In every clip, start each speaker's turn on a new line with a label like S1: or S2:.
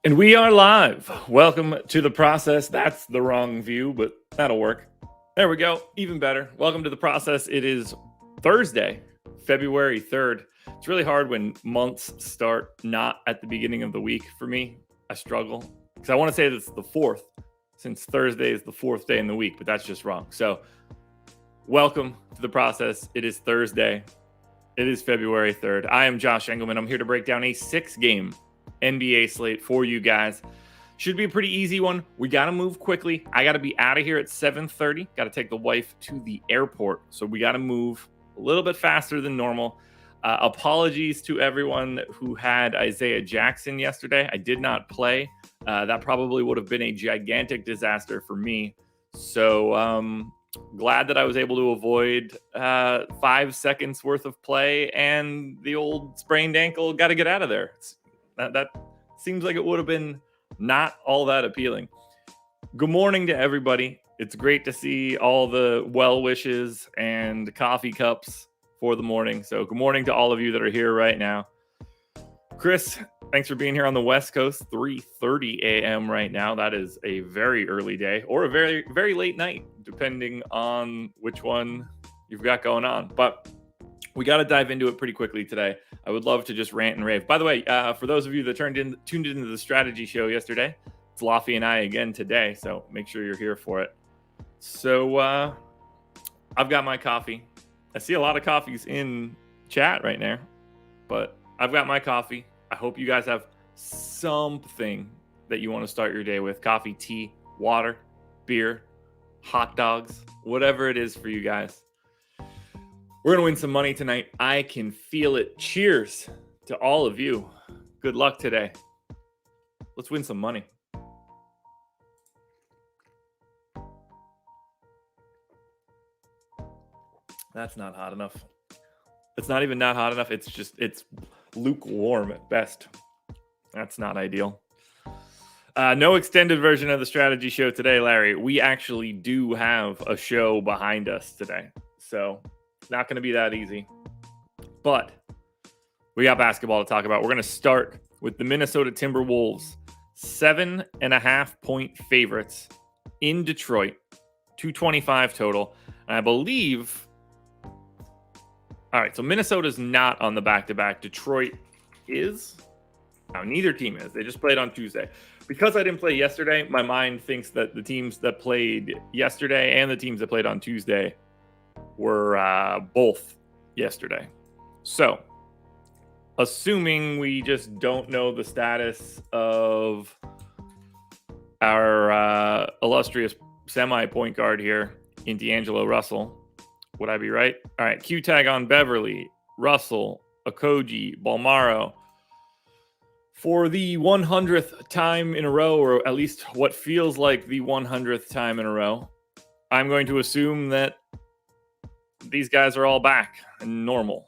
S1: And we are live. Welcome to the process. That's the wrong view, but that'll work. There we go. Even better. Welcome to the process. It is Thursday, February 3rd. It's really hard when months start not at the beginning of the week for me. I struggle because I want to say that it's the 4th, since Thursday is the 4th day in the week, but that's just wrong. So welcome to the process. It is Thursday. It is February 3rd. I am Josh Engleman. I'm here to break down a 6-game NBA slate for you guys. Should be a pretty easy one. We got to move quickly. I got to be out of here at 7:30. Got to take the wife to the airport. So we got to move a little bit faster than normal. Apologies to everyone who had Isaiah Jackson yesterday. I did not play. That probably would have been a gigantic disaster for me. So glad that I was able to avoid 5 seconds worth of play, and the old sprained ankle got to get out of there. That seems like it would have been not all that appealing. Good morning to everybody. It's great to see all the well wishes and coffee cups for the morning. So good morning to all of you that are here right now. Chris, thanks for being here on the West Coast. 3:30 a.m. right now. That is a very early day or a very, very late night, depending on which one you've got going on. But we got to dive into it pretty quickly today. I would love to just rant and rave. By the way, for those of you that tuned into the strategy show yesterday, it's Laffy and I again today, so make sure you're here for it. So I've got my coffee. I see a lot of coffees in chat right now, but I've got my coffee. I hope you guys have something that you want to start your day with. Coffee, tea, water, beer, hot dogs, whatever it is for you guys. We're going to win some money tonight. I can feel it. Cheers to all of you. Good luck today. Let's win some money. That's not hot enough. It's not even not hot enough. It's lukewarm at best. That's not ideal. No extended version of the strategy show today, Larry. We actually do have a show behind us today. So not going to be that easy, but we got basketball to talk about. We're going to start with the Minnesota Timberwolves, 7.5 point favorites in Detroit, 225 total. And I believe, all right, so Minnesota's not on the back-to-back. Detroit is. Now, neither team is. They just played on Tuesday. Because I didn't play yesterday, my mind thinks that the teams that played yesterday and the teams that played on Tuesday were both yesterday. So, assuming we just don't know the status of our illustrious semi-point guard here in D'Angelo Russell, would I be right? All right, Q-tag on Beverly, Russell, Okogie, Balmaro. For the 100th time in a row, or at least what feels like the 100th time in a row, I'm going to assume that these guys are all back and normal.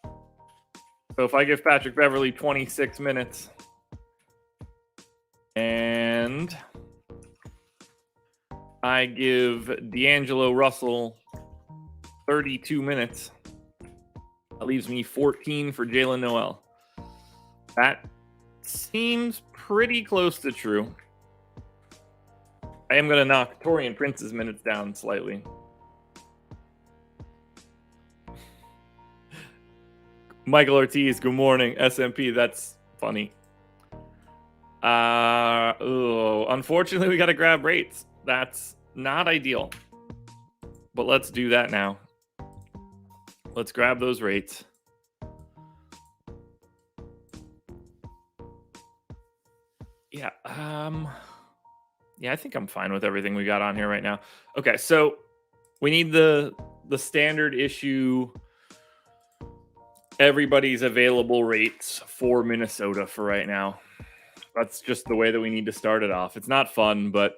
S1: So if I give Patrick Beverly 26 minutes and I give D'Angelo Russell 32 minutes, that leaves me 14 for Jalen Noel. That seems pretty close to true. I am going to knock Taurean Prince's minutes down slightly. Michael Ortiz, good morning. SMP, that's funny. Unfortunately, we got to grab rates. That's not ideal. But let's do that now. Let's grab those rates. Yeah, I think I'm fine with everything we got on here right now. Okay, so we need the standard issue everybody's available rates for Minnesota for right now. That's just the way that we need to start it off. It's not fun, but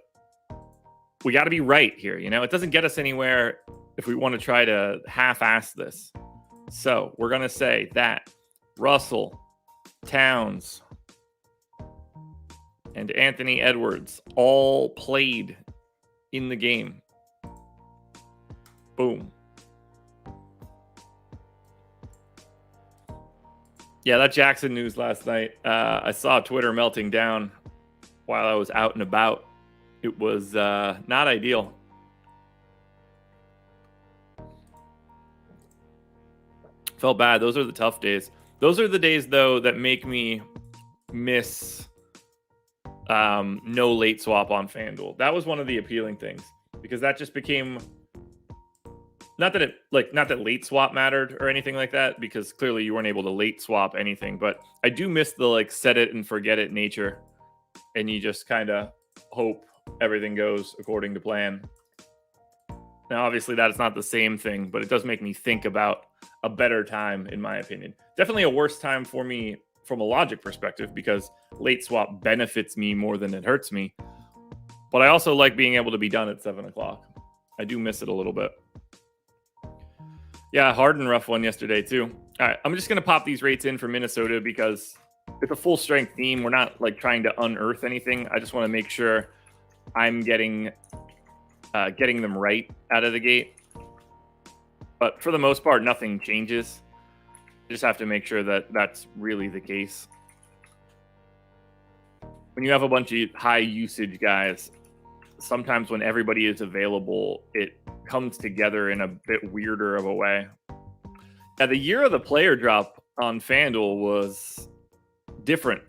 S1: we got to be right here. You know, it doesn't get us anywhere if we want to try to half-ass this. So we're going to say that Russell, Towns, and Anthony Edwards all played in the game. Boom. Yeah, that Jackson news last night. I saw Twitter melting down while I was out and about. It was not ideal. Felt bad. Those are the tough days. Those are the days, though, that make me miss no late swap on FanDuel. That was one of the appealing things, because that just became not that late swap mattered or anything like that, because clearly you weren't able to late swap anything, but I do miss the set it and forget it nature, and you just kind of hope everything goes according to plan. Now, obviously, that is not the same thing, but it does make me think about a better time, in my opinion. Definitely a worse time for me from a logic perspective, because late swap benefits me more than it hurts me. But I also like being able to be done at 7 o'clock. I do miss it a little bit. Yeah, hard and rough one yesterday, too. All right, I'm just going to pop these rates in for Minnesota because it's a full-strength team. We're not trying to unearth anything. I just want to make sure I'm getting them right out of the gate. But for the most part, nothing changes. You just have to make sure that that's really the case. When you have a bunch of high usage guys, sometimes when everybody is available, it comes together in a bit weirder of a way. Now, the year of the player drop on FanDuel was different.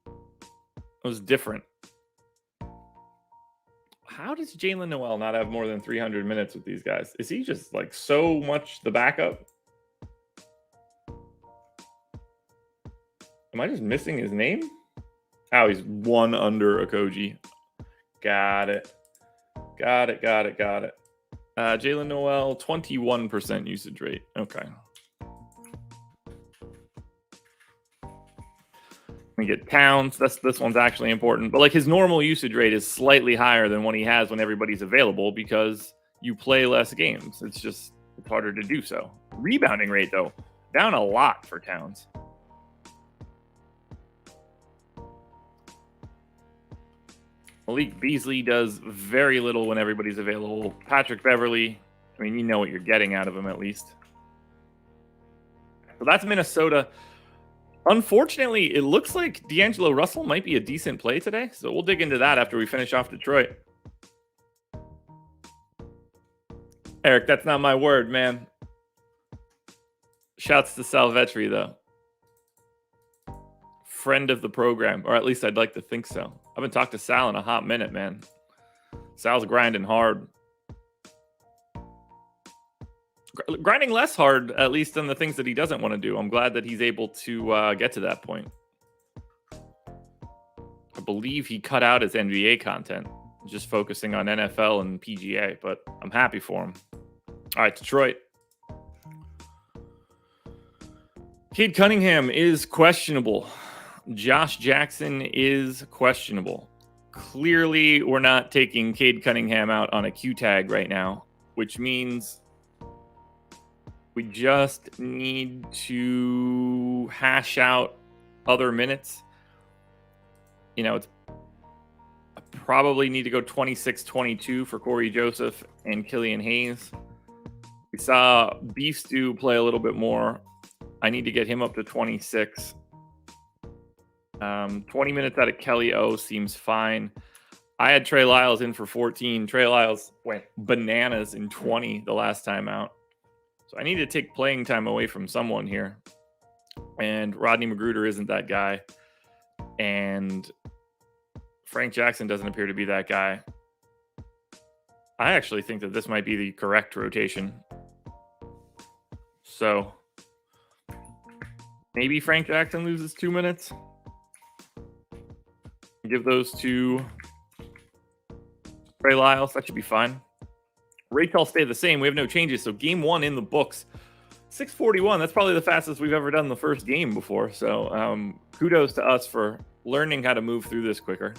S1: It was different. How does Jalen Noel not have more than 300 minutes with these guys? Is he just so much the backup? Am I just missing his name? Oh, he's one under Okogie. Got it. Jalen Noel, 21% usage rate. Okay. We get Towns. This one's actually important. But his normal usage rate is slightly higher than what he has when everybody's available, because you play less games. It's harder to do so. Rebounding rate, though, down a lot for Towns. Malik Beasley does very little when everybody's available. Patrick Beverly, I mean, you know what you're getting out of him at least. So that's Minnesota. Unfortunately, it looks like D'Angelo Russell might be a decent play today. So we'll dig into that after we finish off Detroit. Eric, that's not my word, man. Shouts to Salvetri, though. Friend of the program, or at least I'd like to think so. I haven't talked to Sal in a hot minute, man. Sal's grinding hard. Grinding less hard, at least, than the things that he doesn't want to do. I'm glad that he's able to get to that point. I believe he cut out his NBA content, just focusing on NFL and PGA, but I'm happy for him. All right, Detroit. Cade Cunningham is questionable. Josh Jackson is questionable. Clearly, we're not taking Cade Cunningham out on a Q tag right now, which means we just need to hash out other minutes. I probably need to go 26-22 for Corey Joseph and Killian Hayes. We saw Beef Stew play a little bit more. I need to get him up to 26. 20 minutes out of Kelly O seems fine. I had Trey Lyles in for 14. Trey Lyles went bananas in 20 the last time out. So I need to take playing time away from someone here. And Rodney Magruder isn't that guy. And Frank Jackson doesn't appear to be that guy. I actually think that this might be the correct rotation. So maybe Frank Jackson loses 2 minutes. Give those to Trey Lyles. That should be fine. Rates all stay the same. We have no changes. So game one in the books. 6:41. That's probably the fastest we've ever done the first game before. So kudos to us for learning how to move through this quicker.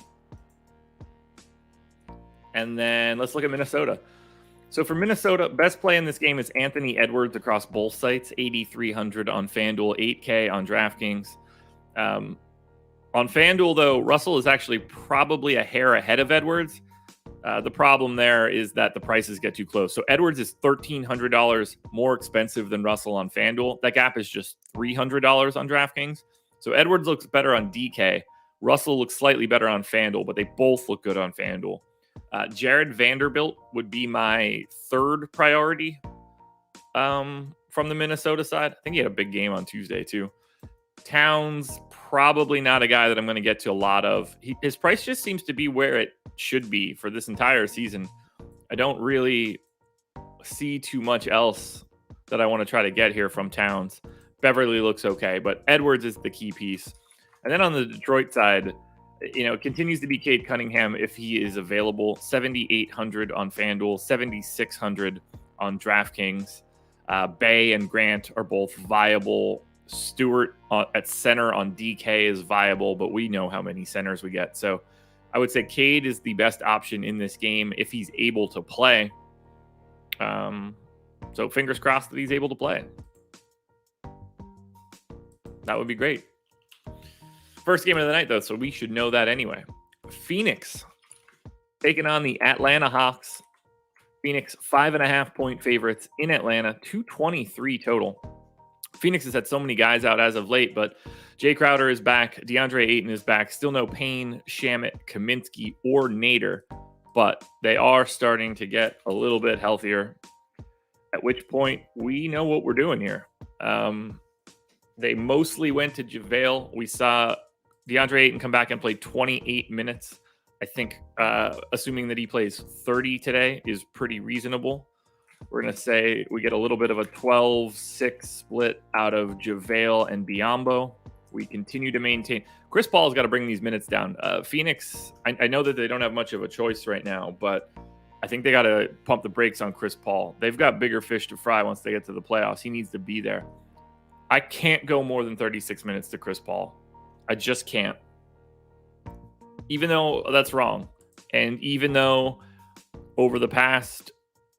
S1: And then let's look at Minnesota. So for Minnesota, best play in this game is Anthony Edwards across both sites. 8,300 on FanDuel, 8K on DraftKings. On FanDuel, though, Russell is actually probably a hair ahead of Edwards. The problem there is that the prices get too close. So Edwards is $1,300 more expensive than Russell on FanDuel. That gap is just $300 on DraftKings. So Edwards looks better on DK. Russell looks slightly better on FanDuel, but they both look good on FanDuel. Jared Vanderbilt would be my third priority from the Minnesota side. I think he had a big game on Tuesday too. Towns, probably not a guy that I'm going to get to a lot of. His price just seems to be where it should be for this entire season. I don't really see too much else that I want to try to get here from Towns. Beverly looks okay, but Edwards is the key piece. And then on the Detroit side, it continues to be Cade Cunningham if he is available. 7,800 on FanDuel, 7,600 on DraftKings. Bay and Grant are both viable. Stewart at center on DK is viable, but we know how many centers we get. So I would say Cade is the best option in this game if he's able to play. So fingers crossed that he's able to play. That would be great. First game of the night, though, so we should know that anyway. Phoenix taking on the Atlanta Hawks. Phoenix 5.5-point favorites in Atlanta, 223 total. Phoenix has had so many guys out as of late, but Jay Crowder is back. DeAndre Ayton is back. Still no Payne, Shamet, Kaminsky, or Nader, but they are starting to get a little bit healthier, at which point we know what we're doing here. They mostly went to JaVale. We saw DeAndre Ayton come back and play 28 minutes. I think assuming that he plays 30 today is pretty reasonable. We're going to say we get a little bit of a 12-6 split out of JaVale and Biyombo. We continue to maintain. Chris Paul's got to bring these minutes down. Phoenix, I know that they don't have much of a choice right now, but I think they got to pump the brakes on Chris Paul. They've got bigger fish to fry once they get to the playoffs. He needs to be there. I can't go more than 36 minutes to Chris Paul. I just can't. Even though that's wrong. And even though over the past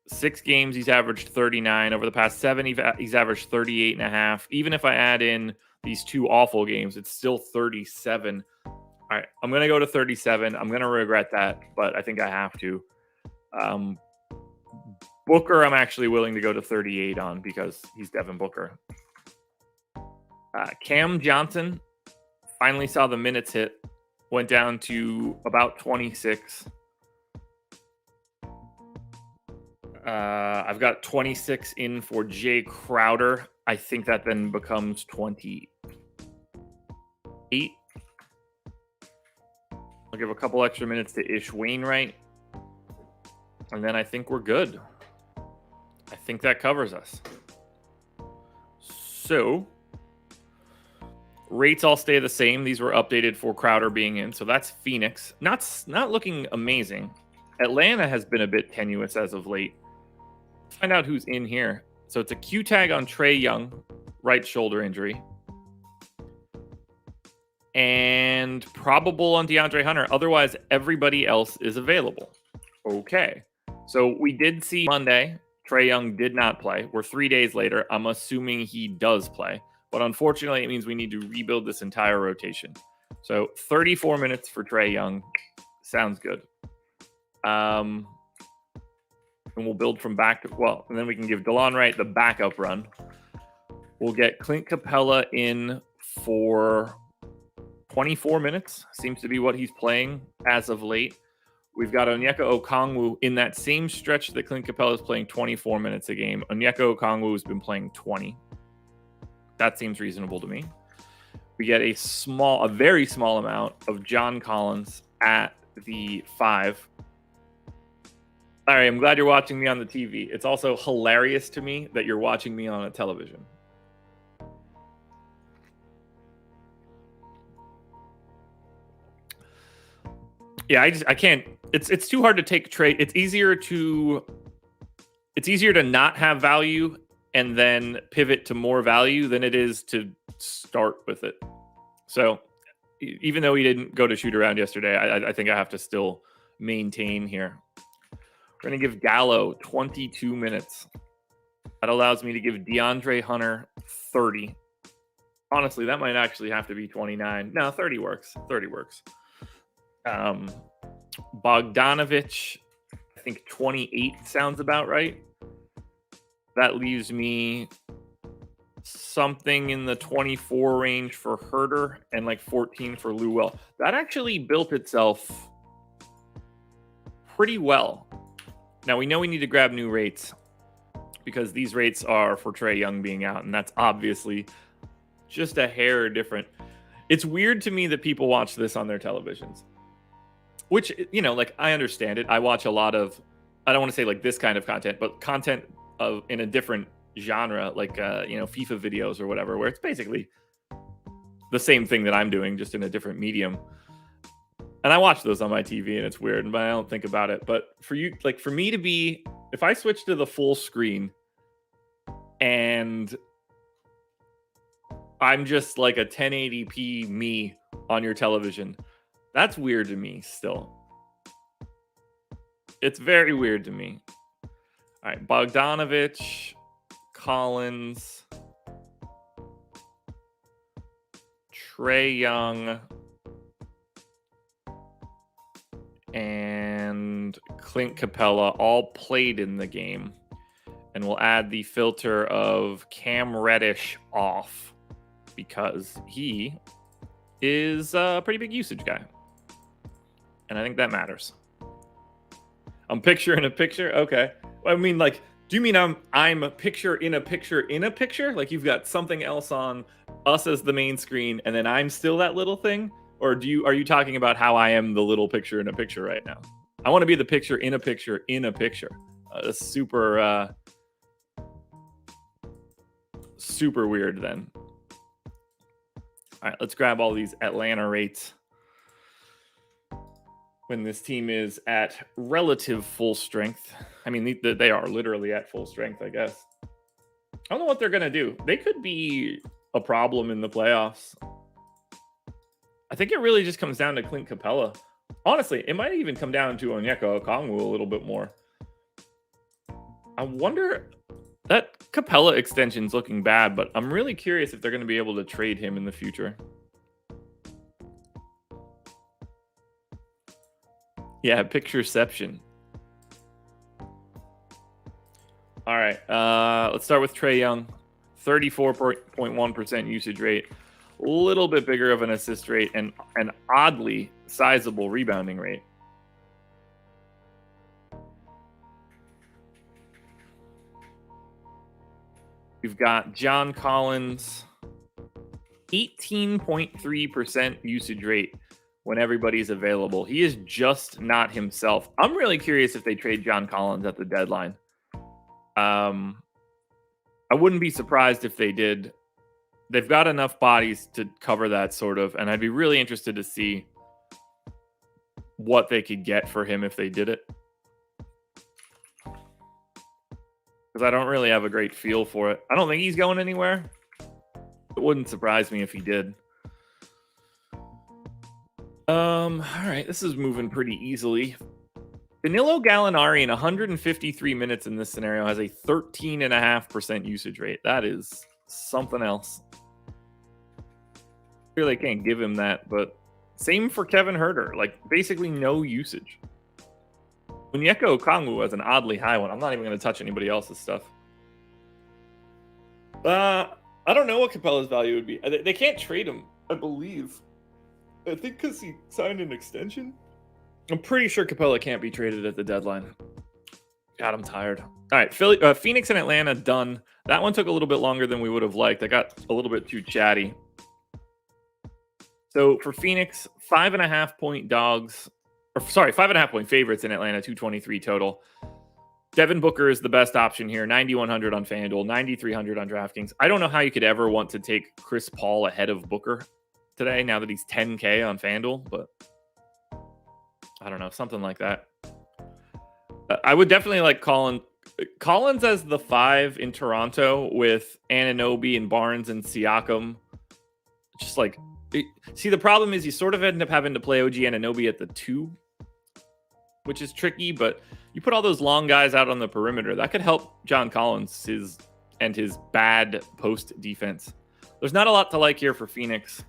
S1: 6 games, he's averaged 39. Over the past 7, he's averaged 38.5. Even if I add in these 2 awful games, it's still 37. All right, I'm going to go to 37. I'm going to regret that, but I think I have to. Booker, I'm actually willing to go to 38 on because he's Devin Booker. Cam Johnson finally saw the minutes hit. Went down to about 26. I've got 26 in for Jay Crowder. I think that then becomes 28. I'll give a couple extra minutes to Ish Wainwright. And then I think we're good. I think that covers us. So rates all stay the same. These were updated for Crowder being in. So that's Phoenix. Not looking amazing. Atlanta has been a bit tenuous as of late. Let's find out who's in here. So it's a Q tag on Trae Young, right shoulder injury. And probable on DeAndre Hunter. Otherwise, everybody else is available. Okay. So we did see Monday, Trae Young did not play. We're 3 days later. I'm assuming he does play. But unfortunately, it means we need to rebuild this entire rotation. So 34 minutes for Trae Young. Sounds good. And we'll build from back to, and then we can give DeLon Wright the backup run. We'll get Clint Capella in for 24 minutes. Seems to be what he's playing as of late. We've got Onyeka Okongwu in that same stretch that Clint Capella is playing 24 minutes a game. Onyeka Okongwu has been playing 20. That seems reasonable to me. We get a very small amount of John Collins at the 5. All right, I'm glad you're watching me on the TV. It's also hilarious to me that you're watching me on a television. Yeah, I can't. It's too hard to take trade. It's easier to not have value and then pivot to more value than it is to start with it. So even though he didn't go to shoot around yesterday, I think I have to still maintain here. We're going to give Gallo 22 minutes. That allows me to give DeAndre Hunter 30. Honestly, that might actually have to be 29. No, 30 works. 30 works. Bogdanovich think 28 sounds about right. That leaves me something in the 24 range for Herter and like 14 for Lewell. That actually built itself pretty well. Now we know we need to grab new rates because these rates are for Trae Young being out, and that's obviously just a hair different. It's weird to me that people watch this on their televisions, which, you know, like, I understand it. I watch a lot of, I don't want to say like this kind of content, but content of in a different genre, like you know, FIFA videos or whatever, where it's basically the same thing that I'm doing, just in a different medium. And I watch those on my TV, and it's weird, but I don't think about it. But for you, like for me to be, if I switch to the full screen and I'm just like a 1080p me on your television, that's weird to me still. It's very weird to me. All right, Bogdanovich, Collins, Trae Young, and Clint Capella all played in the game. And we'll add the filter of Cam Reddish off because he is a pretty big usage guy. And I think that matters. I'm picture in a picture? Okay. I mean, like, do you mean I'm a picture in a picture in a picture? Like you've got something else on, us as the main screen, and then I'm still that little thing? Or are you talking about how I am the little picture in a picture right now? I want to be the picture in a picture in a picture. That's super weird then. All right, let's grab all these Atlanta rates when this team is at relative full strength. I mean, they are literally at full strength, I guess. I don't know what they're going to do. They could be a problem in the playoffs. I think it really just comes down to Clint Capella. Honestly, it might even come down to Onyeka Okongwu a little bit more. I wonder, that Capella extension's looking bad, but I'm really curious if they're going to be able to trade him in the future. Yeah, pictureception. All right, let's start with Trae Young. 34.1% usage rate. A little bit bigger of an assist rate and an oddly sizable rebounding rate. We've got John Collins, 18.3% usage rate when everybody's available. He is just not himself. I'm really curious if they trade John Collins at the deadline. I wouldn't be surprised if they did. They've got enough bodies to cover that sort of, and I'd be really interested to see what they could get for him if they did it. Because I don't really have a great feel for it. I don't think he's going anywhere. It wouldn't surprise me if he did. All right, this is moving pretty easily. Danilo Gallinari in 153 minutes in this scenario has a 13.5% usage rate. That is something else. Really can't give him that, but same for Kevin Herter. Like, basically no usage. Onyeka Okongwu has an oddly high one. I'm not even going to touch anybody else's stuff. I don't know what Capella's value would be. They can't trade him, I believe. I think because he signed an extension. I'm pretty sure Capella can't be traded at the deadline. God, I'm tired. All right, Phoenix and Atlanta done. That one took a little bit longer than we would have liked. I got a little bit too chatty. So for Phoenix, 5.5 point dogs. 5.5 point favorites in Atlanta, 223 total. Devin Booker is the best option here. 9,100 on FanDuel, 9,300 on DraftKings. I don't know how you could ever want to take Chris Paul ahead of Booker today, now that he's 10K on FanDuel, but I don't know, something like that. I would definitely like Collins as the 5 in Toronto with Anunoby and Barnes and Siakam. Just like, see, the problem is you sort of end up having to play OG Anunoby at the 2, which is tricky, but you put all those long guys out on the perimeter. That could help John Collins his bad post defense. There's not a lot to like here for Phoenix.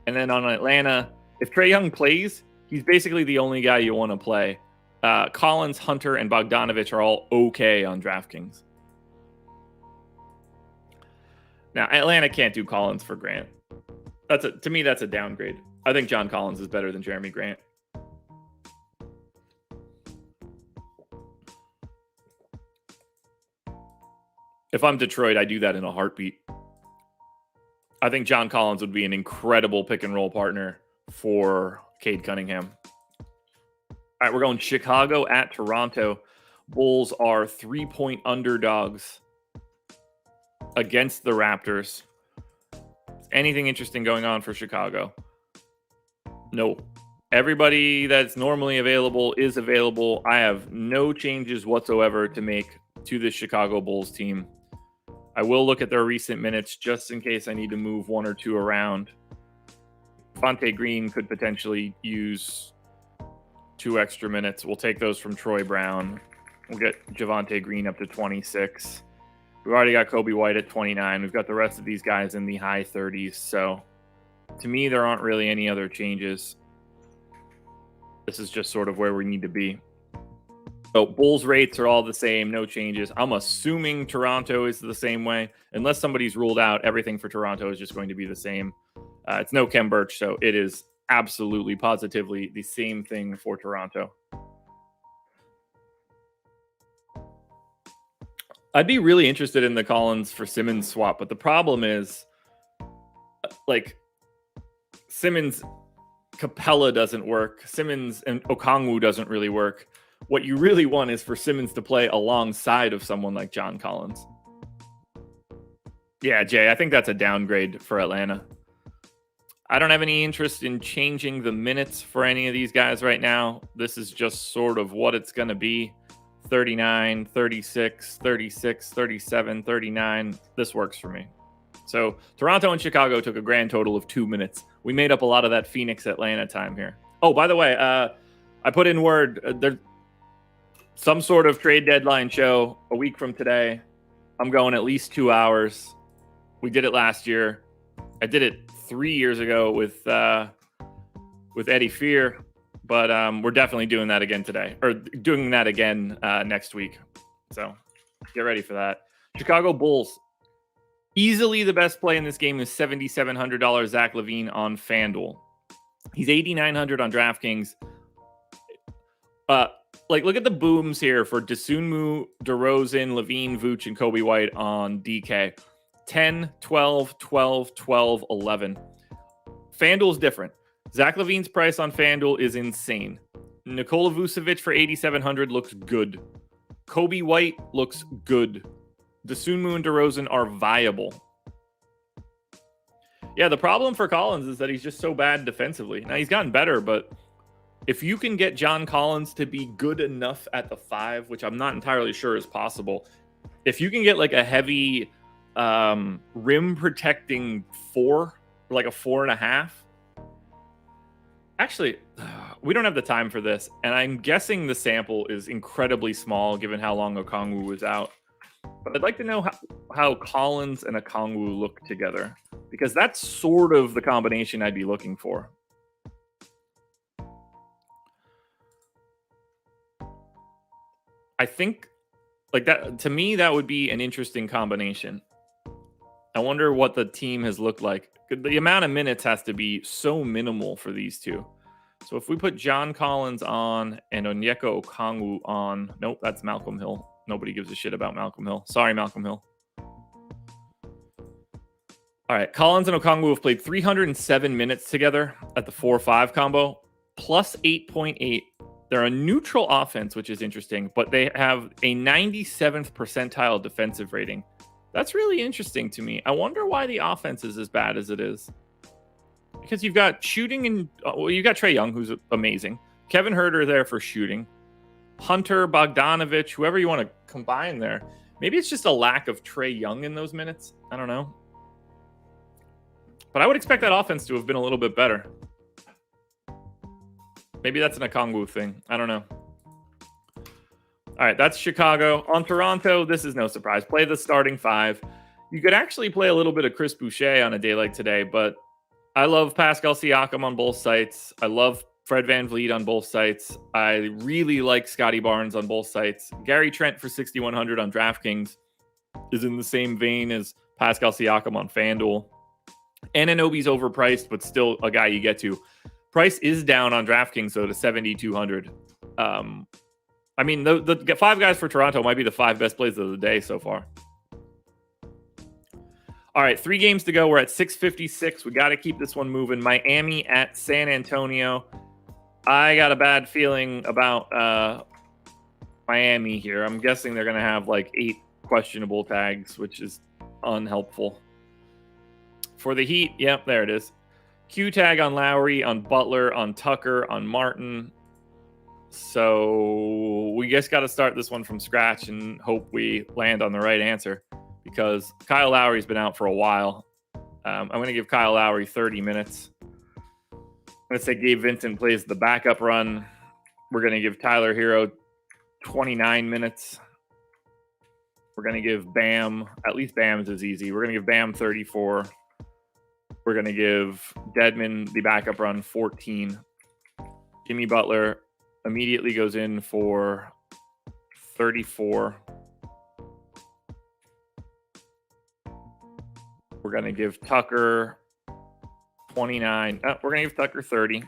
S1: And then on Atlanta, if Trae Young plays, he's basically the only guy you want to play. Collins, Hunter, and Bogdanovich are all okay on DraftKings. Now, Atlanta can't do Collins for Grant. To me, that's a downgrade. I think John Collins is better than Jeremy Grant. If I'm Detroit, I do that in a heartbeat. I think John Collins would be an incredible pick and roll partner for Cade Cunningham. All right, we're going Chicago at Toronto. Bulls are 3-point underdogs against the Raptors. Anything interesting going on for Chicago? No. Everybody that's normally available is available. I have no changes whatsoever to make to this Chicago Bulls team. I will look at their recent minutes just in case I need to move one or two around. Javonte Green could potentially use 2 extra minutes. We'll take those from Troy Brown. We'll get Javonte Green up to 26. We've already got Kobe White at 29. We've got the rest of these guys in the high 30s. So to me, there aren't really any other changes. This is just sort of where we need to be. So Bulls rates are all the same, no changes. I'm assuming Toronto is the same way. Unless somebody's ruled out, everything for Toronto is just going to be the same. It's no Khem Birch, so it is absolutely, positively the same thing for Toronto. I'd be really interested in the Collins for Simmons swap, but the problem is, like, Simmons, Capella doesn't work. Simmons and Okongwu doesn't really work. What you really want is for Simmons to play alongside of someone like John Collins. Yeah, Jay, I think that's a downgrade for Atlanta. I don't have any interest in changing the minutes for any of these guys right now. This is just sort of what it's going to be. 39, 36, 36, 37, 39. This works for me. So Toronto and Chicago took a grand total of 2 minutes. We made up a lot of that Phoenix-Atlanta time here. Oh, by the way, I put in word, there's some sort of trade deadline show a week from today. I'm going at least 2 hours. We did it last year. I did it 3 years ago with Eddie Fear, but we're definitely doing that again today, or doing that again next week. So get ready for that. Chicago Bulls. Easily the best play in this game is $7,700 Zach LaVine on FanDuel. He's $8,900 on DraftKings. Look at the booms here for Dosunmu, DeRozan, LaVine, Vooch, and Kobe White on DK. 10, 12, 12, 12, 11. FanDuel's different. Zach LaVine's price on FanDuel is insane. Nikola Vucevic for $8,700 looks good. Kobe White looks good. Dosunmu and DeRozan are viable. Yeah, the problem for Collins is that he's just so bad defensively. Now, he's gotten better, but if you can get John Collins to be good enough at the 5, which I'm not entirely sure is possible, if you can get like a heavy rim protecting 4, like a 4.5. Actually, we don't have the time for this, and I'm guessing the sample is incredibly small given how long Okongwu was out. But I'd like to know how Collins and Okongwu look together, because that's sort of the combination I'd be looking for. I think, like, that to me, that would be an interesting combination. I wonder what the team has looked like. The amount of minutes has to be so minimal for these two. So if we put John Collins on and Onyeka Okongwu on, nope, that's Malcolm Hill. Nobody gives a shit about Malcolm Hill. Sorry, Malcolm Hill. All right, Collins and Okongwu have played 307 minutes together at the 4-5 combo, plus 8.8. They're a neutral offense, which is interesting, but they have a 97th percentile defensive rating. That's really interesting to me. I wonder why the offense is as bad as it is. Because you've got shooting and you've got Trae Young, who's amazing. Kevin Huerter there for shooting. Hunter, Bogdanovich, whoever you want to combine there. Maybe it's just a lack of Trae Young in those minutes. I don't know. But I would expect that offense to have been a little bit better. Maybe that's an Okongwu thing. I don't know. All right, that's Chicago. On Toronto, this is no surprise. Play the starting 5. You could actually play a little bit of Chris Boucher on a day like today, but I love Pascal Siakam on both sites. I love Fred VanVleet on both sites. I really like Scotty Barnes on both sites. Gary Trent for 6,100 on DraftKings is in the same vein as Pascal Siakam on FanDuel. Anunoby's overpriced, but still a guy you get to. Price is down on DraftKings, though, to 7,200. I mean, the 5 guys for Toronto might be the 5 best plays of the day so far. All right, 3 games to go. We're at 6:56. We got to keep this one moving. Miami at San Antonio. I got a bad feeling about Miami here. I'm guessing they're going to have like 8 questionable tags, which is unhelpful. For the Heat, yep, there it is. Q tag on Lowry, on Butler, on Tucker, on Martin. So we just got to start this one from scratch and hope we land on the right answer, because Kyle Lowry's been out for a while. I'm going to give Kyle Lowry 30 minutes. I'm going to say Gabe Vincent plays the backup run. We're going to give Tyler Hero 29 minutes. We're going to give Bam, at least Bam's is easy. We're going to give Bam 34. We're going to give Dedmon the backup run 14. Jimmy Butler immediately goes in for 34. We're going to give Tucker 29. We're going to give Tucker 30.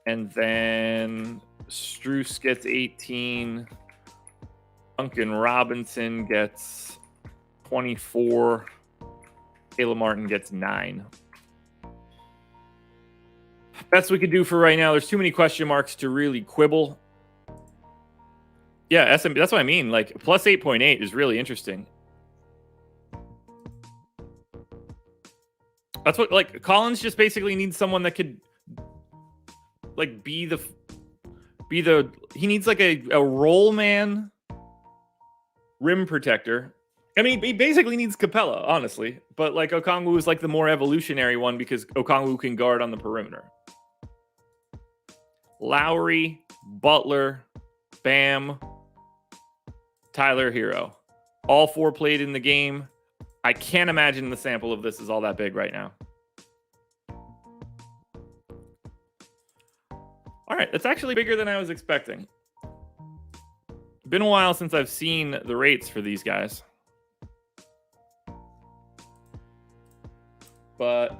S1: And then Strus gets 18. Duncan Robinson gets 24. Caleb Martin gets 9. Best we could do for right now. There's too many question marks to really quibble. Yeah, SMB, that's what I mean. Like, plus 8.8 is really interesting. That's what, like, Collins just basically needs someone that could, like, he needs, like, a roll man rim protector. I mean, he basically needs Capella, honestly. But, like, Okongwu is, like, the more evolutionary one because Okongwu can guard on the perimeter. Lowry, Butler, Bam, Tyler Hero. All 4 played in the game. I can't imagine the sample of this is all that big right now. All right, that's actually bigger than I was expecting. Been a while since I've seen the rates for these guys. But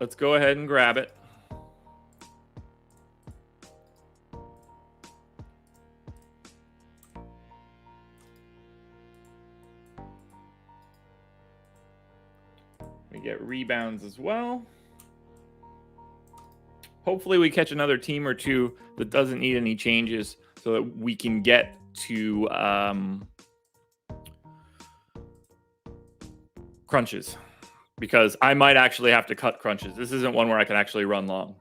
S1: let's go ahead and grab it. We get rebounds as well. Hopefully we catch another team or two that doesn't need any changes so that we can get to crunches, because I might actually have to cut crunches. This isn't one where I can actually run long.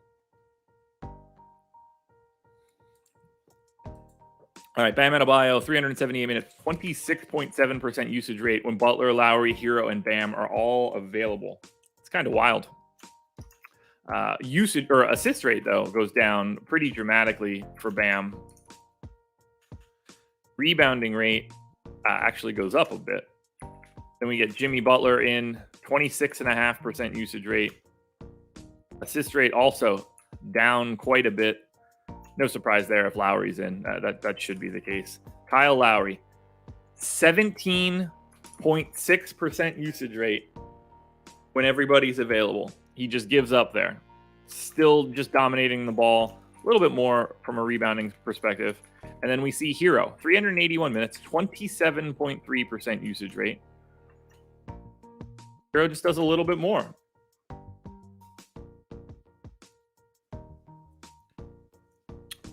S1: All right, Bam Adebayo, 378 minutes, 26.7% usage rate when Butler, Lowry, Hero, and Bam are all available. It's kind of wild. Usage or assist rate, though, goes down pretty dramatically for Bam. Rebounding rate actually goes up a bit. Then we get Jimmy Butler in, 26.5% usage rate. Assist rate also down quite a bit. No surprise there if Lowry's in. That should be the case. Kyle Lowry, 17.6% usage rate when everybody's available. He just gives up there. Still just dominating the ball. A little bit more from a rebounding perspective. And then we see Hero, 381 minutes, 27.3% usage rate. Hero just does a little bit more.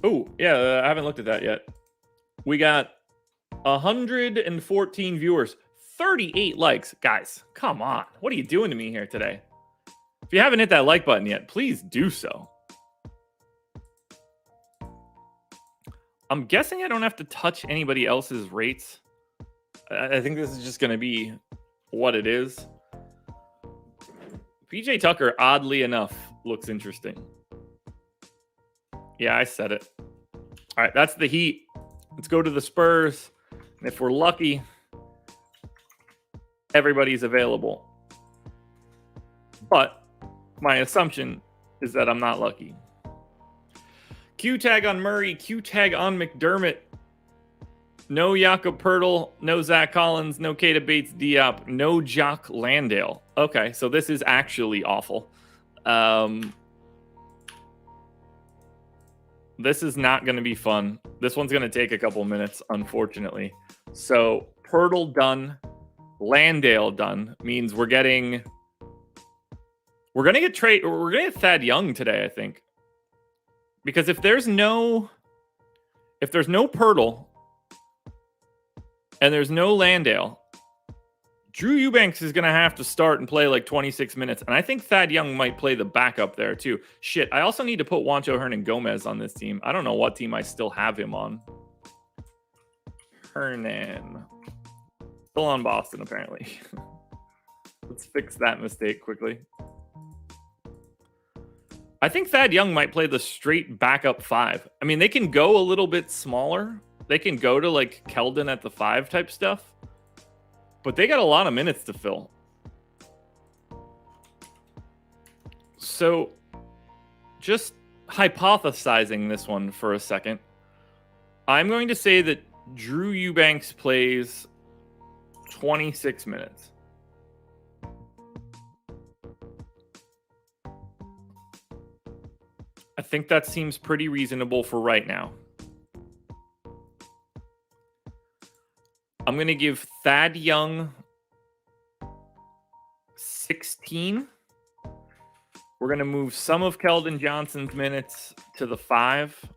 S1: Oh, yeah, I haven't looked at that yet. We got 114 viewers, 38 likes. Guys, come on. What are you doing to me here today? If you haven't hit that like button yet, please do so. I'm guessing I don't have to touch anybody else's rates. I think this is just going to be what it is. PJ Tucker, oddly enough, looks interesting. Yeah, I said it. All right, that's the Heat. Let's go to the Spurs. And if we're lucky, everybody's available. But my assumption is that I'm not lucky. Q tag on Murray, Q tag on McDermott. No Jakob Poeltl, no Zach Collins, no Keita Bates-Diop, no Jock Landale. Okay, so this is actually awful. This is not going to be fun. This one's going to take a couple minutes, unfortunately. So Poeltl done, Landale done means we're going to get Thad Young today, I think. Because if there's no Poeltl and there's no Landale, Drew Eubanks is going to have to start and play like 26 minutes. And I think Thad Young might play the backup there too. Shit, I also need to put Juancho Hernan-Gomez on this team. I don't know what team I still have him on. Hernan. Still on Boston, apparently. Let's fix that mistake quickly. I think Thad Young might play the straight backup 5. I mean, they can go a little bit smaller. They can go to like Keldon at the 5 type stuff. But they got a lot of minutes to fill. So, just hypothesizing this one for a second, I'm going to say that Drew Eubanks plays 26 minutes. I think that seems pretty reasonable for right now. I'm going to give Thad Young 16. We're going to move some of Keldon Johnson's minutes to the 5.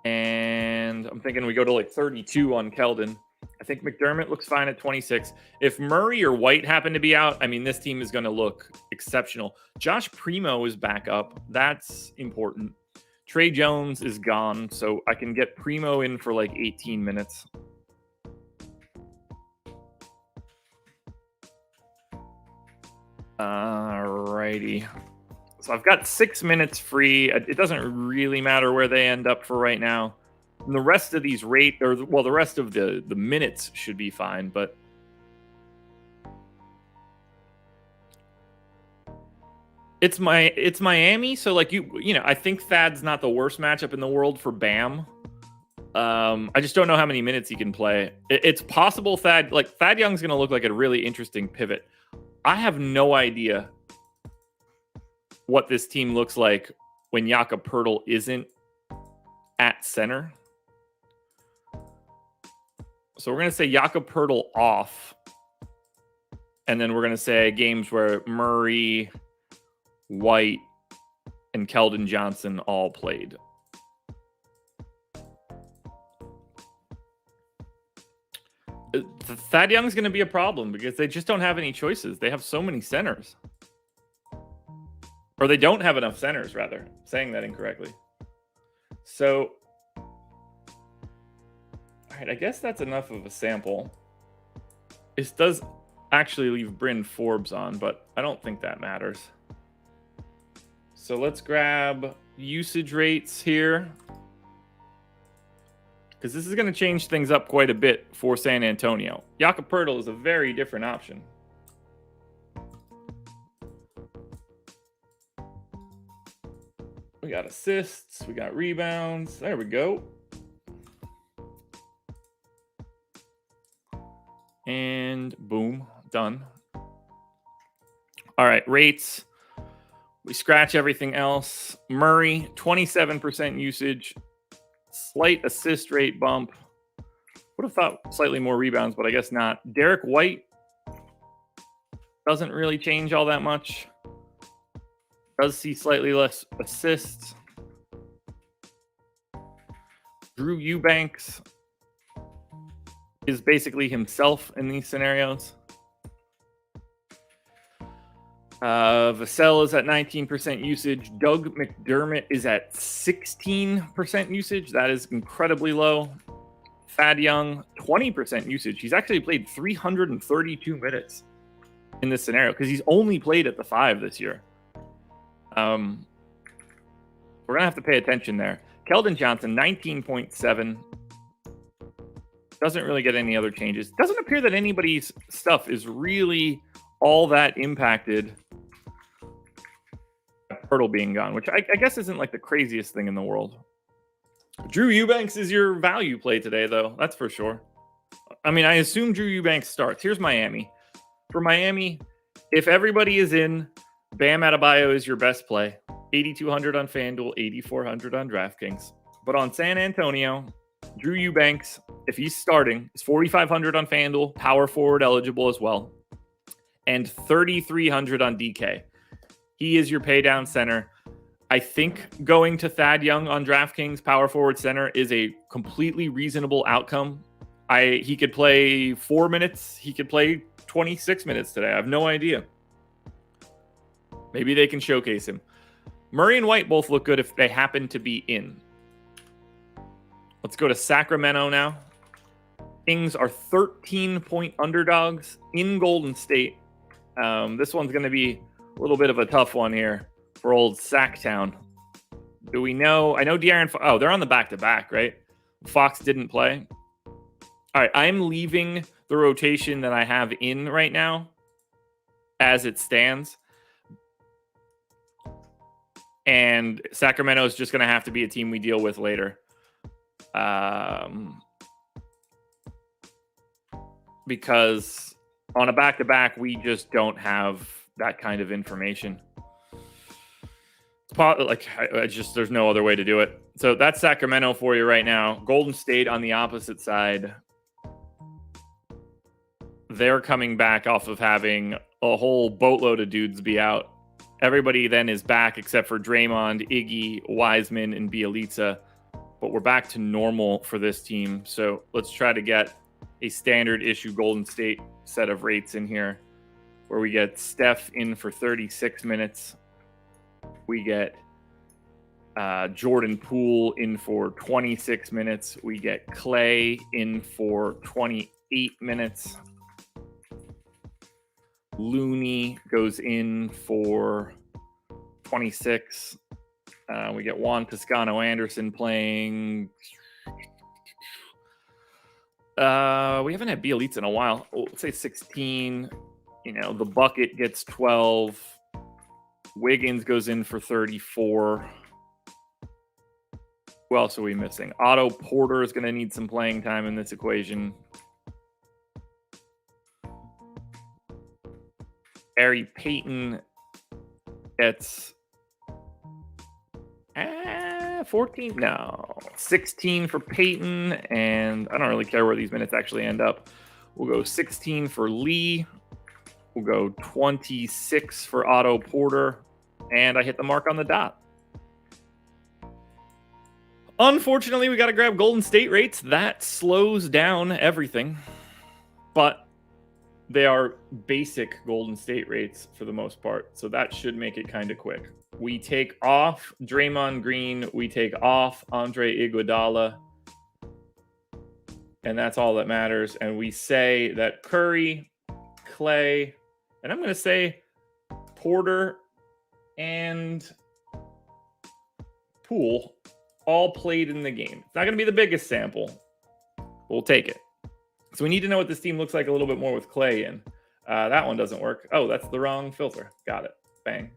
S1: And I'm thinking we go to like 32 on Keldon. I think McDermott looks fine at 26. If Murray or White happen to be out, I mean, this team is going to look exceptional. Josh Primo is back up. That's important. Trey Jones is gone, so I can get Primo in for like 18 minutes. Alrighty. So I've got 6 minutes free. It doesn't really matter where they end up for right now. And the rest of these the rest of the minutes should be fine, but it's Miami, so like you know, I think Thad's not the worst matchup in the world for Bam. I just don't know how many minutes he can play. It's possible Thad Young's going to look like a really interesting pivot. I have no idea what this team looks like when Jakob Poeltl isn't at center. So we're going to say Jakob Poeltl off. And then we're going to say games where Murray, White, and Keldon Johnson all played. Thad Young's going to be a problem because they just don't have any choices. They have so many centers. Or they don't have enough centers, rather. I'm saying that incorrectly. So, all right, I guess that's enough of a sample. This does actually leave Bryn Forbes on, but I don't think that matters. So let's grab usage rates here, because this is going to change things up quite a bit for San Antonio. Jakob Poeltl is a very different option. We got assists, we got rebounds. There we go. And boom, done. All right, rates. We scratch everything else. Murray, 27% usage. Slight assist rate bump. Would have thought slightly more rebounds, but I guess not. Derek White doesn't really change all that much. Does see slightly less assists. Drew Eubanks is basically himself in these scenarios. Vassell is at 19% usage. Doug McDermott is at 16% usage. That is incredibly low. Thad Young, 20% usage. He's actually played 332 minutes in this scenario because he's only played at the 5 this year. We're going to have to pay attention there. Keldon Johnson, 19.7. Doesn't really get any other changes. Doesn't appear that anybody's stuff is really all that impacted Hurdle being gone, which I guess isn't like the craziest thing in the world. Drew Eubanks is your value play today, though. That's for sure. I mean, I assume Drew Eubanks starts. Here's Miami. For Miami, if everybody is in, Bam Adebayo is your best play. 8,200 on FanDuel, 8,400 on DraftKings. But on San Antonio, Drew Eubanks, if he's starting, is 4,500 on FanDuel, power forward eligible as well, and 3,300 on DK. He is your pay down center. I think going to Thad Young on DraftKings, power forward center, is a completely reasonable outcome. He could play 4 minutes. He could play 26 minutes today. I have no idea. Maybe they can showcase him. Murray and White both look good if they happen to be in. Let's go to Sacramento now. Kings are 13-point underdogs in Golden State. This one's going to be a little bit of a tough one here for old Sacktown. Do we know? I know De'Aaron. Oh, they're on the back-to-back, right? Fox didn't play. All right, I'm leaving the rotation that I have in right now as it stands. And Sacramento is just going to have to be a team we deal with later. Because on a back-to-back, we just don't have that kind of information. There's no other way to do it. So that's Sacramento for you right now. Golden State on the opposite side. They're coming back off of having a whole boatload of dudes be out. Everybody then is back except for Draymond, Iggy, Wiseman, and Bielitsa. But we're back to normal for this team. So let's try to get a standard issue Golden State set of rates in here where we get Steph in for 36 minutes. We get Jordan Poole in for 26 minutes. We get Clay in for 28 minutes. Looney goes in for 26. We get Juan Toscano-Anderson playing. We haven't had Bielitsa in a while. Let's say 16. The bucket gets 12. Wiggins goes in for 34. Who else are we missing? Otto Porter is going to need some playing time in this equation. Gary Payton gets 14? No. 16 for Payton, and I don't really care where these minutes actually end up. We'll go 16 for Lee. We'll go 26 for Otto Porter, and I hit the mark on the dot. Unfortunately, we got to grab Golden State rates. That slows down everything, but they are basic Golden State rates for the most part, so that should make it kind of quick. We take off Draymond Green. We take off Andre Iguodala, and that's all that matters. And we say that Curry, Clay, and I'm going to say Porter and Poole all played in the game. It's not going to be the biggest sample. We'll take it. So we need to know what this team looks like a little bit more with Clay in. That one doesn't work. Oh, that's the wrong filter. Got it. Bang.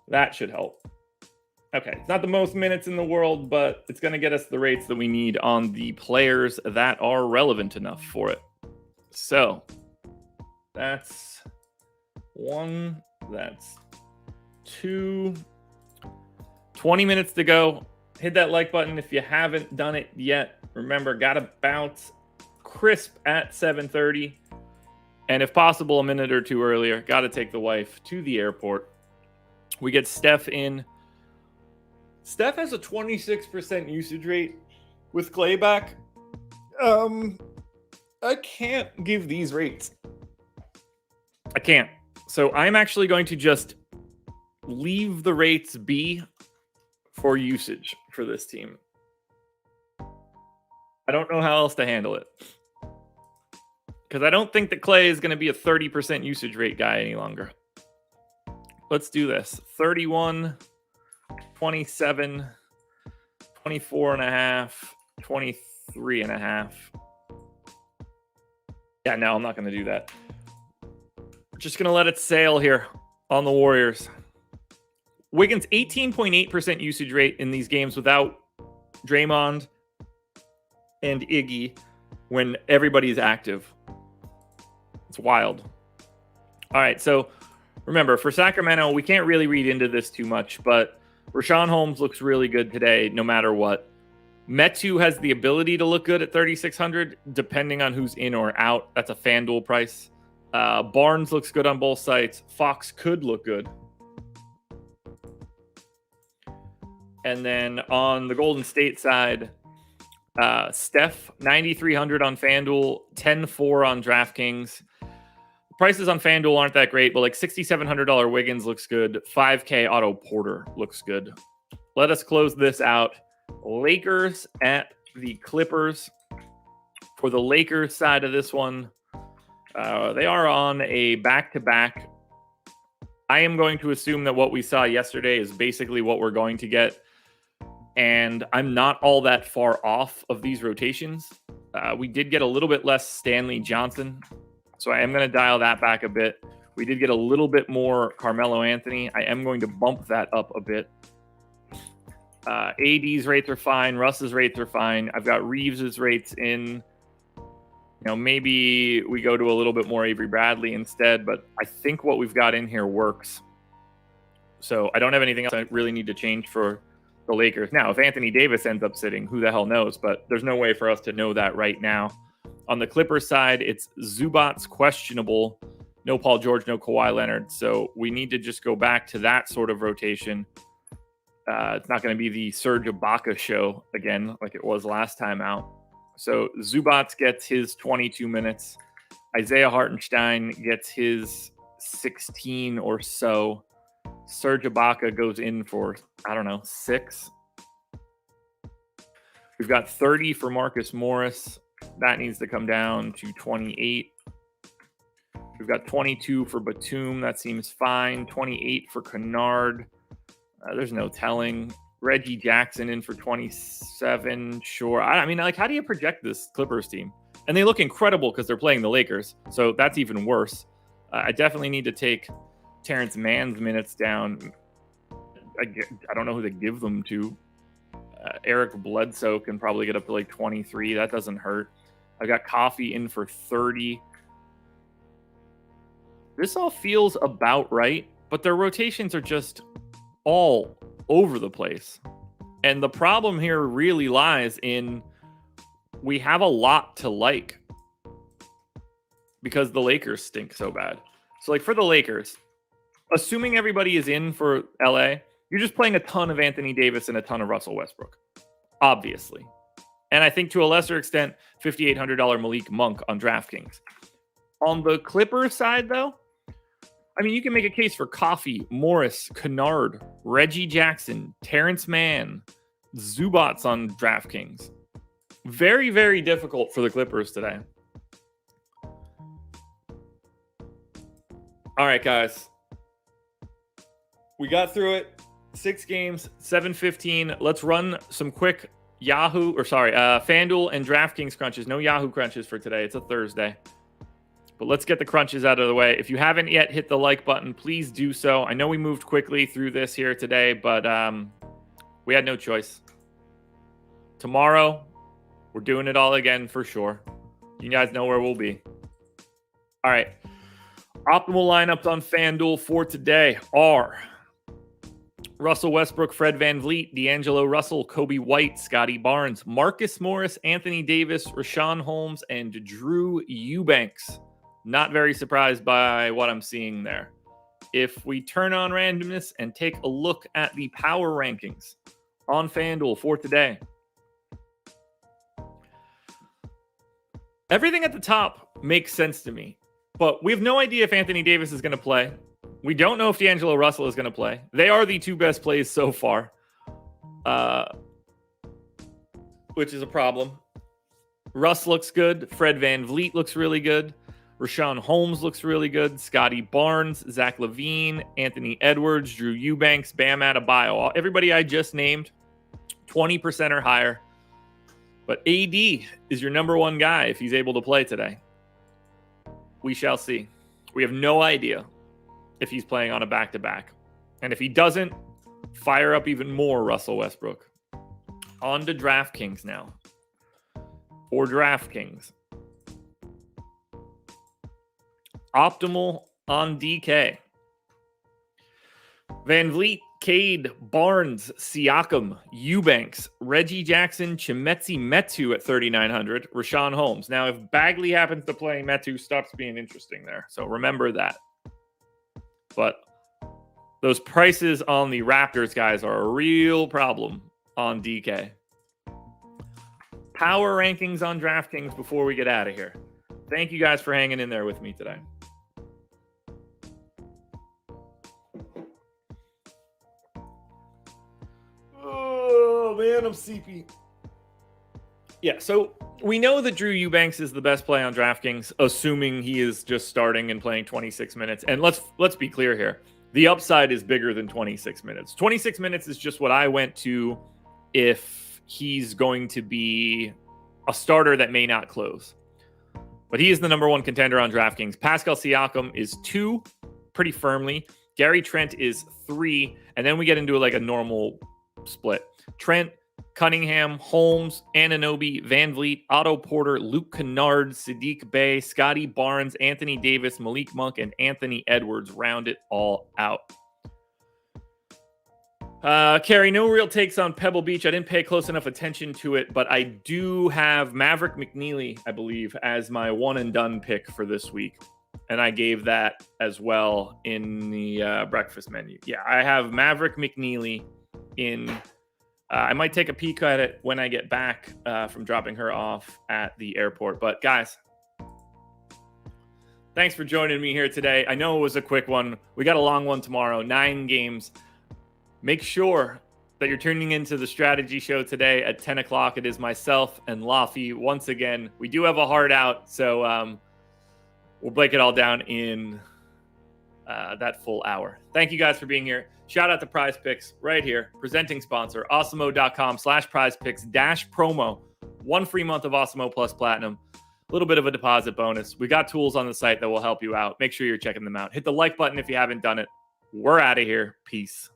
S1: That should help. Okay, it's not the most minutes in the world, but it's going to get us the rates that we need on the players that are relevant enough for it. So that's one. That's two. 20 minutes to go. Hit that like button if you haven't done it yet. Remember, got to bounce crisp at 7:30. And if possible, a minute or two earlier. Got to take the wife to the airport. We get Steph in. Steph has a 26% usage rate with Clay back. I can't give these rates. I can't. So I'm actually going to just leave the rates be for usage for this team. I don't know how else to handle it. Because I don't think that Clay is going to be a 30% usage rate guy any longer. Let's do this. 31, 27, 24 and a half, 23 and a half. Yeah, no, I'm not going to do that. Just going to let it sail here on the Warriors. Wiggins 18.8% usage rate in these games without Draymond and Iggy when everybody's active. It's wild. All right, so remember, for Sacramento, we can't really read into this too much, but Richaun Holmes looks really good today no matter what. Metu has the ability to look good at 3,600, depending on who's in or out. That's a FanDuel price. Barnes looks good on both sites. Fox could look good. And then on the Golden State side, Steph, 9,300 on FanDuel, 10,400 on DraftKings. Prices on FanDuel aren't that great, but like $6,700 Wiggins looks good. $5K Otto Porter looks good. Let us close this out. Lakers at the Clippers. For the Lakers side of this one, they are on a back-to-back. I am going to assume that what we saw yesterday is basically what we're going to get. And I'm not all that far off of these rotations. We did get a little bit less Stanley Johnson, so I am going to dial that back a bit. We did get a little bit more Carmelo Anthony. I am going to bump that up a bit. AD's rates are fine. Russ's rates are fine. I've got Reeves's rates in. Maybe we go to a little bit more Avery Bradley instead, but I think what we've got in here works. So I don't have anything else I really need to change for the Lakers. Now, if Anthony Davis ends up sitting, who the hell knows? But there's no way for us to know that right now. On the Clippers side, it's Zubac's questionable. No Paul George, no Kawhi Leonard. So we need to just go back to that sort of rotation. It's not going to be the Serge Ibaka show again like it was last time out. So Zubac gets his 22 minutes. Isaiah Hartenstein gets his 16 or so. Serge Ibaka goes in for, 6. We've got 30 for Marcus Morris. That needs to come down to 28. We've got 22 for Batum. That seems fine. 28 for Kennard. There's no telling. Reggie Jackson in for 27. Sure. I mean, how do you project this Clippers team? And they look incredible because they're playing the Lakers. So that's even worse. I definitely need to take Terrence Mann's minutes down. I don't know who to give them to. Eric Bledsoe can probably get up to like 23. That doesn't hurt. I've got Coffee in for 30. This all feels about right, but their rotations are just all over the place. And the problem here really lies in we have a lot to like because the Lakers stink so bad. So like for the Lakers, assuming everybody is in for LA, you're just playing a ton of Anthony Davis and a ton of Russell Westbrook, obviously. And I think to a lesser extent, $5,800 Malik Monk on DraftKings. On the Clippers side, though, I mean, you can make a case for Coffee, Morris, Kennard, Reggie Jackson, Terrence Mann, Zubats on DraftKings. Very, very difficult for the Clippers today. All right, guys. We got through it. 6 games, 7:15. Let's run some quick FanDuel and DraftKings crunches. No Yahoo crunches for today. It's a Thursday. But let's get the crunches out of the way. If you haven't yet hit the like button, please do so. I know we moved quickly through this here today, but we had no choice. Tomorrow, we're doing it all again for sure. You guys know where we'll be. All right. Optimal lineups on FanDuel for today are Russell Westbrook, Fred VanVleet, D'Angelo Russell, Kobe White, Scotty Barnes, Marcus Morris, Anthony Davis, Richaun Holmes, and Drew Eubanks. Not very surprised by what I'm seeing there. If we turn on randomness and take a look at the power rankings on FanDuel for today, everything at the top makes sense to me, but we have no idea if Anthony Davis is going to play. We don't know if D'Angelo Russell is going to play. They are the 2 best plays so far, which is a problem. Russ looks good. Fred VanVleet looks really good. Richaun Holmes looks really good. Scotty Barnes, Zach LaVine, Anthony Edwards, Drew Eubanks, Bam Adebayo. Everybody I just named, 20% or higher. But AD is your number 1 guy if he's able to play today. We shall see. We have no idea if he's playing on a back-to-back. And if he doesn't, fire up even more Russell Westbrook. On to DraftKings now. For DraftKings, optimal on DK. Van Vliet, Cade, Barnes, Siakam, Eubanks, Reggie Jackson, Chimezie Metu at 3,900, Rashawn Holmes. Now, if Bagley happens to play, Metu stops being interesting there. So remember that. But those prices on the Raptors guys are a real problem on DK. Power rankings on DraftKings before we get out of here. Thank you guys for hanging in there with me today. Oh, man, I'm sleepy. Yeah, so we know that Drew Eubanks is the best play on DraftKings, assuming he is just starting and playing 26 minutes. And let's be clear here. The upside is bigger than 26 minutes. 26 minutes is just what I went to if he's going to be a starter that may not close. But he is the number one contender on DraftKings. Pascal Siakam is 2 pretty firmly. Gary Trent is 3. And then we get into like a normal split. Trent, Cunningham, Holmes, Anunoby, Van Vliet, Otto Porter, Luke Kennard, Sadiq Bey, Scotty Barnes, Anthony Davis, Malik Monk, and Anthony Edwards round it all out. Carrie, no real takes on Pebble Beach. I didn't pay close enough attention to it, but I do have Maverick McNeely, I believe, as my one and done pick for this week. And I gave that as well in the breakfast menu. Yeah, I have Maverick McNeely in. I might take a peek at it when I get back from dropping her off at the airport. But guys, thanks for joining me here today. I know it was a quick one. We got a long one tomorrow, 9 games. Make sure that you're tuning into the strategy show today at 10 o'clock. It is myself and Laffy. Once again, we do have a hard out, so we'll break it all down in that full hour. Thank you guys for being here. Shout out to Prize Picks right here. Presenting sponsor, awesemo.com/prizepicks-promo. 1 free month of Awesemo Plus Platinum. A little bit of a deposit bonus. We got tools on the site that will help you out. Make sure you're checking them out. Hit the like button if you haven't done it. We're out of here. Peace.